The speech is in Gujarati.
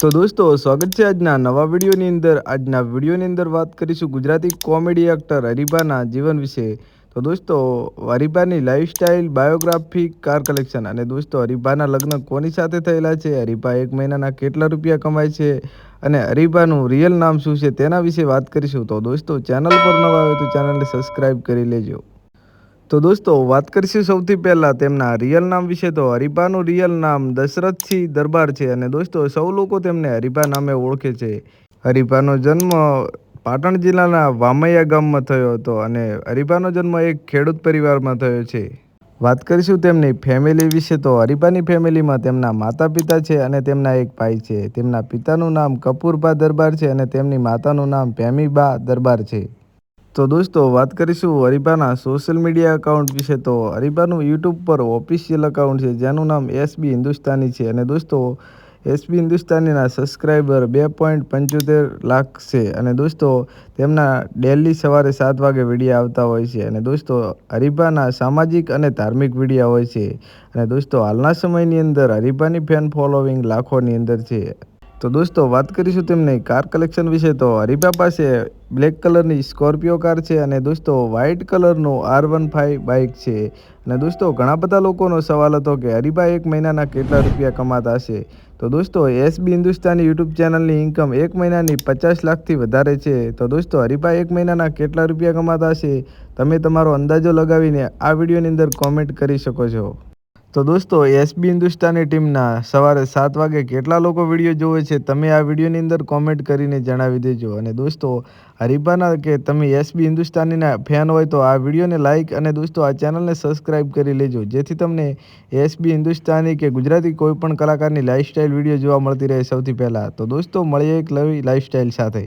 તો દોસ્તો સ્વાગત છે આજના નવા વિડીયોની અંદર. આજના વિડીયોની અંદર વાત કરીશું ગુજરાતી કોમેડી એક્ટર હરીબાના જીવન વિશે. તો દોસ્તો હરીબાની લાઈફસ્ટાઈલ, બાયોગ્રાફી, કાર કલેક્શન અને દોસ્તો હરીબાના લગ્ન કોની સાથે થયેલા છે, હરીબા એક મહિનાના કેટલા રૂપિયા કમાય છે અને હરીબાનું રિયલ નામ શું છે તેના વિશે વાત કરીશું. તો દોસ્તો ચેનલ પર નવા આવે તો ચેનલને સબસ્ક્રાઈબ કરી લેજો. તો દોસ્તો વાત કરીશું સૌથી પહેલાં તેમના રિયલ નામ વિશે. તો હરીબાનું રિયલ નામ દશરથસિંહ દરબાર છે અને દોસ્તો સૌ લોકો તેમને હરીબા નામે ઓળખે છે. હરીબાનો જન્મ પાટણ જિલ્લાના વામૈયા ગામમાં થયો હતો અને હરીબાનો જન્મ એક ખેડૂત પરિવારમાં થયો છે. વાત કરીશું તેમની ફેમિલી વિશે. તો હરીબાની ફેમિલીમાં તેમના માતા પિતા છે અને તેમના એક ભાઈ છે. તેમના પિતાનું નામ કપૂરબા દરબાર છે અને તેમની માતાનું નામ ભેમીબા દરબાર છે. તો દોસ્તો વાત કરીશું હરીબાના સોશિયલ મીડિયા એકાઉન્ટ વિશે. તો હરીબાનું યુટ્યુબ પર ઓફિશિયલ એકાઉન્ટ છે જેનું નામ એસબી હિન્દુસ્તાની છે અને દોસ્તો એસબી હિન્દુસ્તાનીના સબસ્ક્રાઈબર 2.75 લાખ છે અને દોસ્તો તેમના ડેલી સવારે 7 વાગે વિડીયો આવતા હોય છે અને દોસ્તો હરીબાના સામાજિક અને ધાર્મિક વિડીયો હોય છે અને દોસ્તો હાલના સમયની અંદર હરીબાની ફેન ફોલોવિંગ લાખોની અંદર છે. તો દોસ્તો વાત કરીશું તેમની કાર કલેક્શન વિશે. તો હરીબા પાસે બ્લેક કલરની સ્કોર્પિયો કાર છે અને દોસ્તો વ્હાઇટ કલરનું R15 બાઇક છે અને દોસ્તો ઘણા બધા લોકોનો સવાલ હતો કે હરીબા એક મહિનાના કેટલા રૂપિયા કમાતા હશે. તો દોસ્તો એસબી હિન્દુસ્તાની યુટ્યુબ ચેનલની ઇન્કમ એક મહિનાની 50 લાખથી વધારે છે. તો દોસ્તો હરીબા એક મહિનાના કેટલા રૂપિયા કમાતા હશે તમે તમારો અંદાજો લગાવીને આ વિડીયોની અંદર કોમેન્ટ કરી શકો છો. તો દોસ્તો એસબી હિન્દુસ્તાની ટીમના સવારે 7 વાગે કેટલા લોકો વિડીયો જોવે છે તમે આ વિડીયોની અંદર કોમેન્ટ કરીને જણાવી દેજો. અને દોસ્તો હરીબાના કે તમે એસબી હિન્દુસ્તાનીના ફેન હોય તો આ વિડીયોને લાઇક અને દોસ્તો આ ચેનલને સબસ્ક્રાઈબ કરી લેજો જેથી તમને એસબી હિન્દુસ્તાની કે ગુજરાતી કોઈ પણ કલાકારની લાઈફસ્ટાઈલ વિડીયો જોવા મળતી રહે સૌથી પહેલાં. તો દોસ્તો મળીએ એક નવી લાઈફસ્ટાઈલ સાથે.